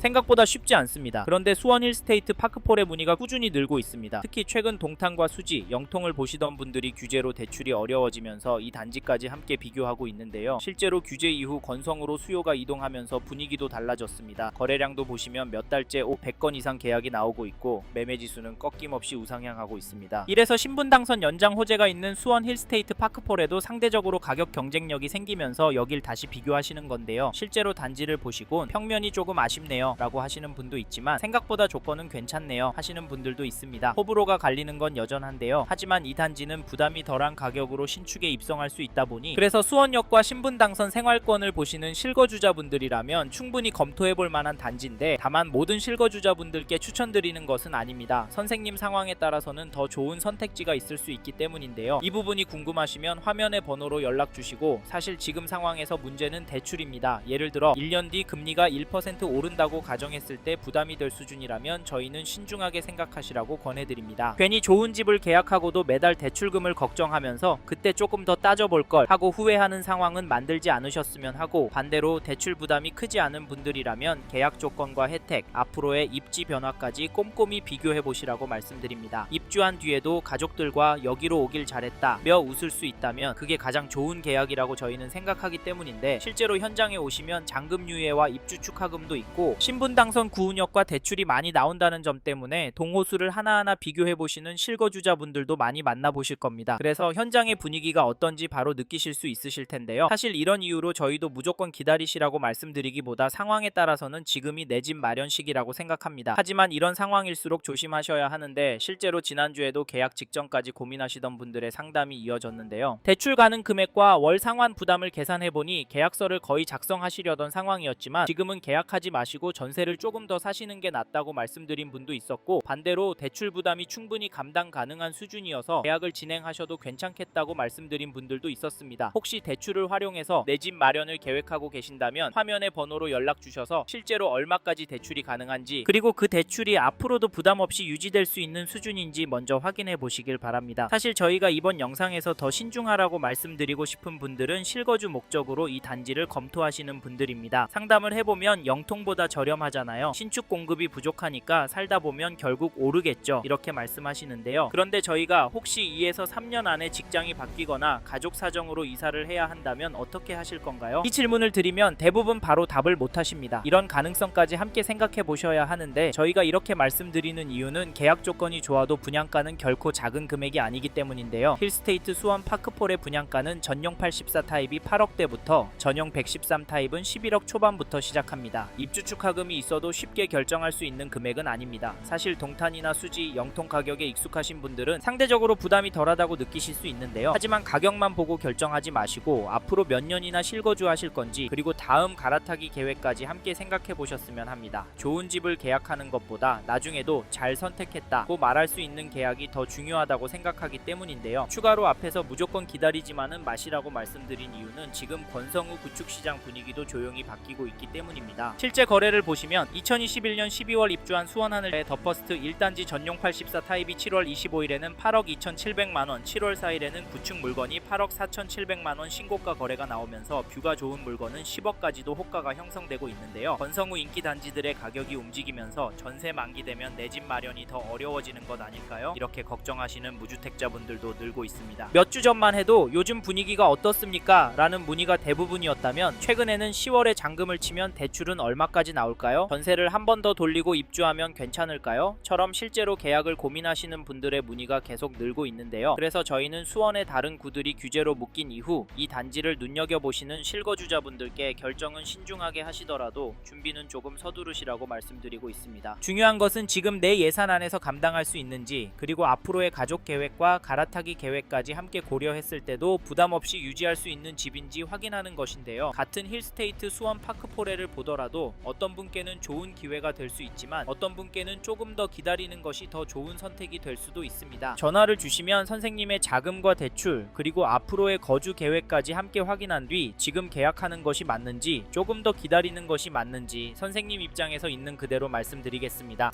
생각보다 쉽지 않습니다. 그런데 수원 힐스테이트 파크폴의 문의가 꾸준히 늘고 있습니다. 특히 최근 동탄과 수지, 영통을 보시던 분들이 규제로 대출이 어려워지면서 이 단지까지 함께 비교하고 있는데요. 실제로 규제 이후 건성으로 수요가 이동하면서 분위기도 달라졌습니다. 거래량도 보시면 몇 달째 100건 이상 계약이 나오고 있고 매매 지수는 꺾임없이 우상향하고 있습니다. 이래서 신분 당선 연장 호재가 있는 수원 힐스테이트 파크폴에도 상대적으로 가격 경쟁력이 생기면서 여길 다시 비교하시는 건데요. 실제로 단지를 보시곤 평면이 조금 아쉽네요 라고 하시는 분도 있지만 생각보다 조건은 괜찮네요 하시는 분들도 있습니다. 호불호가 갈리는 건 여전한데요. 하지만 이 단지는 부담이 덜한 가격으로 신축에 입성할 수 있다 보니 그래서 수원역과 신분 당선 생활권을 보시는 실거주자분들이라면 충분히 검토해볼 만한 단지인데, 다만 모든 실거주자분들께 추천드리는 것은 아닙니다. 선생님 상황에 따라서는 더 좋은 선택지가 있을 수 있기 때문인데요. 이 부분이 궁금하시면 화면의 번호로 연락 주시고, 사실 지금 상황에서 문제는 대출입니다. 예를 들어 1년 뒤 금리가 1% 오른다고 가정했을 때 부담이 될 수준이라면 저희는 신중하게 생각하시라고 권해드립니다. 괜히 좋은 집을 계약하고도 매달 대출금을 걱정하면서 그때 조금 더 따져볼 걸 하고 후회하는 상황은 만들지 않으셨으면 하고, 반대로 대출 부담이 크지 않은 분들이라면 계약 조건과 혜택, 앞으로의 입지 변화까지 꼼꼼히 비교해 보시라고 말씀드립니다. 입주한 뒤에도 가족들과 여기로 오길 잘했다 며 웃을 수 있다면 그게 가장 좋은 계약이라고 저희는 생각하기 때문인데, 실제로 현장에 오시면 잔금 유예와 입주 축하금도 있고 신분 당선 구운역과 대출이 많이 나온다는 점 때문에 동호수를 하나하나 비교해 보시는 실거주자분들도 많이 만나보실 겁니다. 그래서 현장의 분위기가 어떤지 바로 느끼실 수 있으실 텐데요. 사실 이런 이유로 저희도 무조건 기다리시라고 말씀드리기보다 상황에 따라서는 지금이 내 집 마련 시기라고 생각합니다. 하지만 이런 상황일수록 조심하셔야 하는데, 실제로 지난주에도 계약 직전까지 고민하시던 분들의 상담이 이어졌는데요. 대출 가능 금액과 월 상환 부담을 계산해보니 계약서를 거의 작성하시려던 상황이었지만 지금은 계약하지 마시고 전세를 조금 더 사시는 게 낫다고 말씀드린 분도 있었고, 반대로 대출 부담이 충분히 감당 가능한 수준이어서 계약을 진행하셔도 괜찮겠다고 말씀드린 분들도 있었습니다. 혹시 대출을 활용해서 내 집 마련을 계획하고 계신다면 화면의 번호로 연락 주셔서 실제로 얼마까지 대출이 가능한지, 그리고 그 대출이 앞으로도 부담 없이 유지될 수 있는 수준인지 먼저 확인해 보시길 바랍니다. 사실 저희가 이번 영상에서 더 신중하라고 말씀드리고 싶은 분들은 실거주 목적으로 이 단지를 검토하시는 분들입니다. 상담을 해보면 영통보다 저렴하잖아요. 신축 공급이 부족하니까 살다 보면 결국 오르겠죠, 이렇게 말씀하시는데요. 그런데 저희가 혹시 2에서 3년 안에 직장이 바뀌거나 가족 사정으로 이사를 해야 한다면 어떻게 하실 건가요? 이 질문을 드리면 대부분 바로 답을 못 하십니다. 이런 가능성까지 함께 생각해 보셔야 하는데, 저희가 이렇게 말씀드리는 이유는 계약 조건이 좋아도 분양가는 결코 작은 금액이 아니기 때문인데요. 힐스테이트 수원 파크폴의 분양가는 전용 84 타입이 8억대부터 전용 113 타입은 11억 초반부터 시작합니다. 입주 축하금이 있어도 쉽게 결정할 수 있는 금액은 아닙니다. 사실 동탄이나 수지, 영통 가격에 익숙하신 분들은 상대적으로 부담이 덜하다고 느끼실 수 있는데요. 하지만 가격만 보고 결정하지 마시고 앞으로 몇 년이나 실거주 하실 건지, 그리고 다음 갈아타기 계획까지 함께 생각해 보셨으면 합니다. 좋은 집을 계약하는 것보다 나중에도 잘 선택했다고 말할 수 있는 계약이 더 중요하다고 생각하기 때문인데요. 추가로 앞에서 무조건 기다리지만은 마시라고 말씀드린 이유는 지금 권성 후 구축시장 분위기도 조용히 바뀌고 있기 때문입니다. 실제 거래를 보시면 2021년 12월 입주한 수원하늘의 더퍼스트 1단지 전용 84 타입이 7월 25일에는 8억 2,700만원, 7월 4일에는 구축 물건이 8억 4,700만원 신고가 거래가 나오면서 뷰가 좋은 물건은 10억까지도 호가가 형성되고 있는데요. 권성 후 인기 단지들의 가격이 움직이면서 전세 만기되면 내 집 마련이 더 어려워지는 것 아닐까요? 이렇게 걱정하시는 무주택자분들도 늘고 있습니다. 몇 주 전만 해도 요즘 분위기가 어떻습니까? 라는 문의가 대부분이었다면, 최근에는 10월에 잔금을 치면 대출은 얼마까지 나올까요? 전세를 한 번 더 돌리고 입주하면 괜찮을까요? 처럼 실제로 계약을 고민하시는 분들의 문의가 계속 늘고 있는데요. 그래서 저희는 수원의 다른 구들이 규제로 묶인 이후 이 단지를 눈여겨보시는 실거주자분들께 결정은 신중하게 하시더라도 준비는 조금 서두르시라고 말씀드리고 있습니다. 중요한 것은 지금 내 예산 안에서 감당할 수 있는지, 그리고 앞으로의 가족 계획과 갈아타기 계획까지 함께 고려했을 때도 부담 없이 유지할 수 있는 집인지 확인하는 것인데요. 같은 힐스테이트 수원 파크포레를 보더라도 어떤 분께는 좋은 기회가 될 수 있지만 어떤 분께는 조금 더 기다리는 것이 더 좋은 선택이 될 수도 있습니다. 전화를 주시면 선생님의 자금과 대출, 그리고 앞으로의 거주 계획까지 함께 확인한 뒤 지금 계약하는 것이 맞는지, 조금 더 기다리는 것이 맞는지 선생님 입장에서 있는 그대로 말씀드리겠습니다.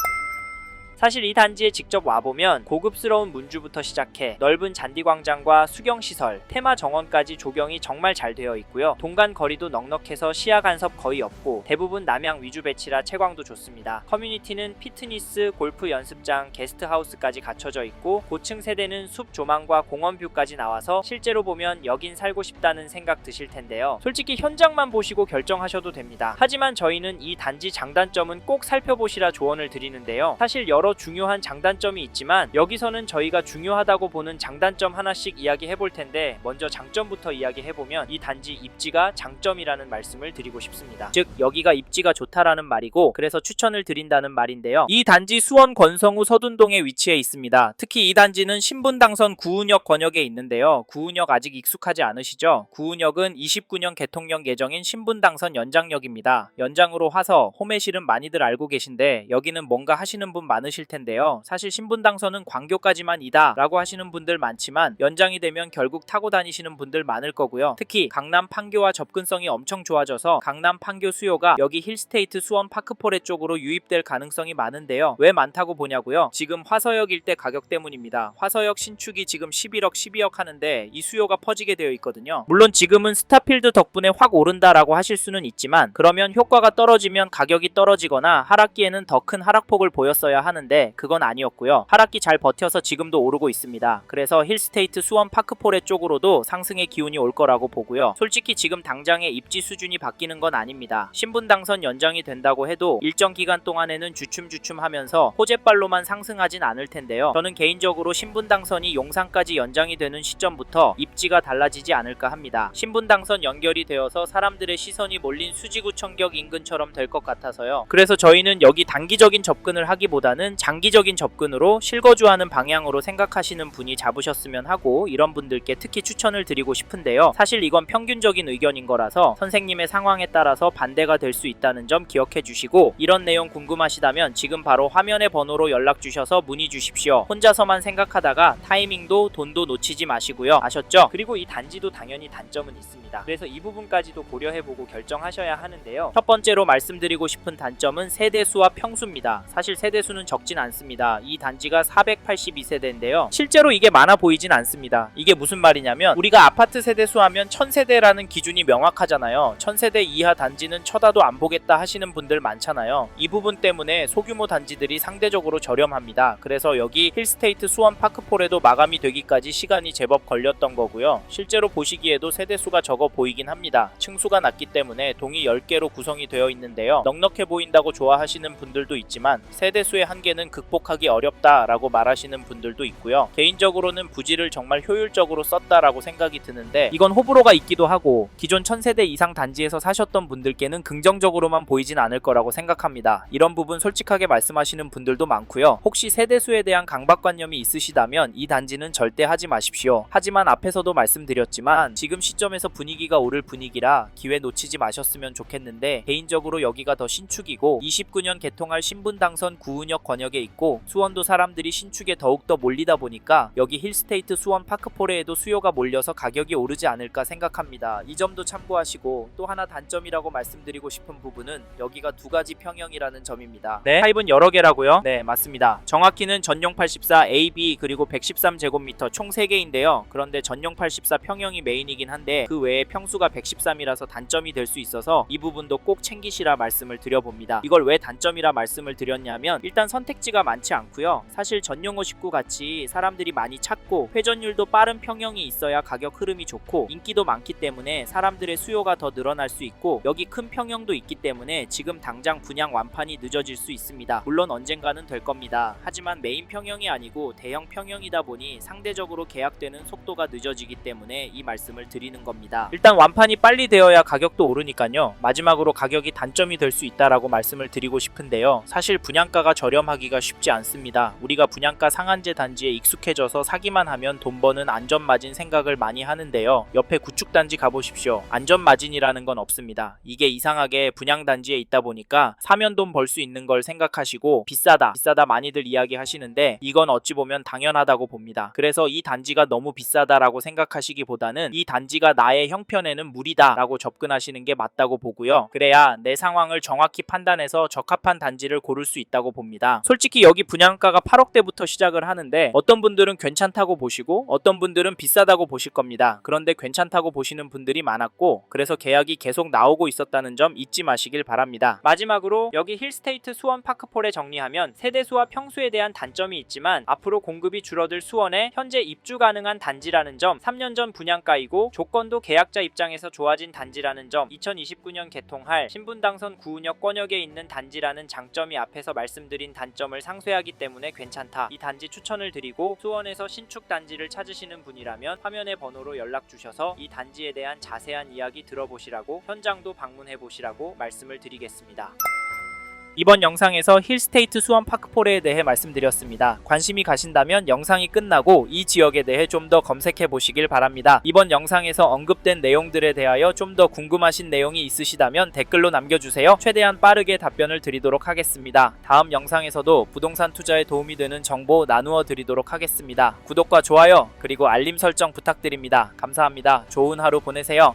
사실 이 단지에 직접 와보면 고급스러운 문주부터 시작해 넓은 잔디광장과 수경시설, 테마 정원까지 조경이 정말 잘 되어 있고요. 동간 거리도 넉넉해서 시야 간섭 거의 없고 대부분 남향 위주 배치라 채광도 좋습니다. 커뮤니티는 피트니스, 골프 연습장, 게스트하우스까지 갖춰져 있고 고층 세대는 숲 조망과 공원 뷰까지 나와서 실제로 보면 여긴 살고 싶다는 생각 드실 텐데요. 솔직히 현장만 보시고 결정하셔도 됩니다. 하지만 저희는 이 단지 장단점은 꼭 살펴보시라 조언을 드리는데요. 사실 여러 중요한 장단점이 있지만 여기서는 저희가 중요하다고 보는 장단점 하나씩 이야기해 볼 텐데 먼저 장점부터 이야기해 보면 이 단지 입지가 장점이라는 말씀을 드리고 싶습니다. 즉 여기가 입지가 좋다라는 말이고 그래서 추천을 드린다는 말인데요. 이 단지 수원 권성우 서둔동에 위치해 있습니다. 특히 이 단지는 신분당선 구은역 권역에 있는데요. 구은역 아직 익숙하지 않으시죠? 구은역은 29년 개통령 예정인 신분당선 연장역입니다. 연장으로 화서, 호매실은 많이들 알고 계신데 여기는 뭔가 하시는 분 많으실 텐데요. 사실 신분당선은 광교까지만 이다 라고 하시는 분들 많지만 연장이 되면 결국 타고 다니시는 분들 많을 거고요. 특히 강남 판교와 접근성이 엄청 좋아져서 강남 판교 수요가 여기 힐스테이트 수원 파크포레 쪽으로 유입될 가능성이 많은데요. 왜 많다고 보냐고요? 지금 화서역 일대 가격 때문입니다. 화서역 신축이 지금 11억 12억 하는데 이 수요가 퍼지게 되어 있거든요. 물론 지금은 스타필드 덕분에 확 오른다라고 하실 수는 있지만 그러면 효과가 떨어지면 가격이 떨어지거나 하락기에는 더 큰 하락폭을 보였어야 하는데 그건 아니었고요. 하락기 잘 버텨서 지금도 오르고 있습니다. 그래서 힐스테이트 수원 파크포레 쪽으로도 상승의 기운이 올 거라고 보고요. 솔직히 지금 당장의 입지 수준이 바뀌는 건 아닙니다. 신분당선 연장이 된다고 해도 일정 기간 동안에는 주춤주춤하면서 호재발로만 상승하진 않을 텐데요. 저는 개인적으로 신분당선이 용산까지 연장이 되는 시점부터 입지가 달라지지 않을까 합니다. 신분당선 연결이 되어서 사람들의 시선이 몰린 수지구청역 인근처럼 될 것 같아서요. 그래서 저희는 여기 단기적인 접근을 하기보다는 장기적인 접근으로 실거주하는 방향으로 생각하시는 분이 잡으셨으면 하고 이런 분들께 특히 추천을 드리고 싶은데요. 사실 이건 평균적인 의견인 거라서 선생님의 상황에 따라서 반대가 될 수 있다는 점 기억해 주시고 이런 내용 궁금하시다면 지금 바로 화면의 번호로 연락 주셔서 문의 주십시오. 혼자서만 생각하다가 타이밍도 돈도 놓치지 마시고요. 아셨죠? 그리고 이 단지도 당연히 단점은 있습니다. 그래서 이 부분까지도 고려해보고 결정하셔야 하는데요. 첫 번째로 말씀드리고 싶은 단점은 세대수와 평수입니다. 사실 세대수는 적진 않습니다. 이 단지가 482세대인데요. 실제로 이게 많아 보이진 않습니다. 이게 무슨 말이냐면 우리가 아파트 세대수 하면 1000세대라는 기준이 명확하잖아요. 1000세대 이하 단지는 쳐다도 안 보겠다 하시는 분들 많잖아요. 이 부분 때문에 소규모 단지들이 상대적으로 저렴합니다. 그래서 여기 힐스테이트 수원 파크폴에도 마감이 되기까지 시간이 제법 걸렸던 거고요. 실제로 보시기에도 세대수가 적어 보이긴 합니다. 층수가 낮기 때문에 동이 10개로 구성이 되어 있는데요. 넉넉해 보인다고 좋아하시는 분들도 있지만 세대수의 한계는 극복하기 어렵다라고 말하시는 분들도 있고요. 개인적으로는 부지를 정말 효율적으로 썼다라고 생각이 드는데 이건 호불호가 있기도 하고 기존 1000세대 이상 단지에서 사셨던 분들께는 긍정적으로만 보이진 않을 거라고 생각합니다. 이런 부분 솔직하게 말씀하시는 분들도 많고요. 혹시 세대수에 대한 강박관념이 있으시다면 이 단지는 절대 하지 마십시오. 하지만 앞에서도 말씀드렸지만 지금 시점에서 분위기가 오를 분위기라 기회 놓치지 마셨으면 좋겠는데 개인적으로 여기가 더 신축이고 29년 개통할 신분당선 구은역 권역에 있고 수원도 사람들이 신축에 더욱더 몰리다 보니까 여기 힐스테이트 수원 파크포레에도 수요가 몰려서 가격이 오르지 않을까 생각합니다. 이 점도 참고하시고 또 하나 단점이라고 말씀드리고 싶은 부분은 여기가 두 가지 평형이라는 점입니다. 네, 타입은 여러 개라고요? 네, 맞습니다. 정확히는 전용 84, AB 그리고 113제곱미터 총 3개인데요. 그런데 전용 84 평형이 메인이긴 한데 그 외에 평수가 113이라서 단점이 될 수 있어서 이 부분도 꼭 챙기시라 말씀을 드려봅니다. 이걸 왜 단점이라 말씀을 드렸냐면 일단 선택지가 많지 않고요. 사실 전용 59 같이 사람들이 많이 찾고 회전율도 빠른 평형이 있어야 가격 흐름이 좋고 인기도 많기 때문에 사람들의 수요가 더 늘어날 수 있고 여기 큰 평형도 있기 때문에 지금 당장 분양 완판이 늦어질 수 있습니다. 물론 언젠가는 될 겁니다. 하지만 메인 평형이 아니고 대형 평형이다 보니 상대적으로 계약되는 속도가 늦어지기 때문에 이 말씀을 드리는 겁니다. 일단 완판이 빨리 되어야 가격도 오르니까요. 마지막으로 가격이 단점이 될 수 있다라고 말씀을 드리고 싶은데요. 사실 분양가가 저렴하기가 쉽지 않습니다. 우리가 분양가 상한제 단지에 익숙해져서 사기만 하면 돈 버는 안전마진 생각을 많이 하는데요. 옆에 구축단지 가보십시오. 안전마진이라는 건 없습니다. 이게 이상하게 분양단지에 있다 보니까 사면 돈 벌 수 있는 걸 생각하시고 비싸다 많이들 이야기하시는데 이건 어찌 보면 당연하다고 봅니다. 그래서 이 단지가 너무 비싸다라고 생각하시기보다는 이 단지가 나의 형편에는 무리다 라고 접근하시는 게 맞다고 보고요. 그래야 내 상황을 정확히 판단해서 적합한 단지를 고를 수 있다고 봅니다. 솔직히 여기 분양가가 8억대부터 시작을 하는데 어떤 분들은 괜찮다고 보시고 어떤 분들은 비싸다고 보실 겁니다. 그런데 괜찮다고 보시는 분들이 많았고 그래서 계약이 계속 나오고 있었다는 점 잊지 마시길 바랍니다. 마지막으로 여기 힐스테이트 수원 파크폴에 정리하면 세대수와 평수에 대한 단점이 있지만 앞으로 공급이 줄어들 수원에 현재 입주 가능한 단지라는 점, 3년 전 분양가이고 조건도 계약자 입장에서 좋아진 단지라는 점, 2029년 개통할 신분당선 구은역 권역에 있는 단지라는 장점이 앞에서 말씀드린 단점을 상쇄하기 때문에 괜찮다. 이 단지 추천을 드리고 수원에서 신축 단지를 찾으시는 분이라면 화면의 번호로 연락 주셔서 이 단지에 대한 자세한 이야기 들어보시라고, 현장도 방문해 보시라고 말씀을 드리겠습니다. 이번 영상에서 힐스테이트 수원 파크포레에 대해 말씀드렸습니다. 관심이 가신다면 영상이 끝나고 이 지역에 대해 좀 더 검색해 보시길 바랍니다. 이번 영상에서 언급된 내용들에 대하여 좀 더 궁금하신 내용이 있으시다면 댓글로 남겨주세요. 최대한 빠르게 답변을 드리도록 하겠습니다. 다음 영상에서도 부동산 투자에 도움이 되는 정보 나누어 드리도록 하겠습니다. 구독과 좋아요 그리고 알림 설정 부탁드립니다. 감사합니다. 좋은 하루 보내세요.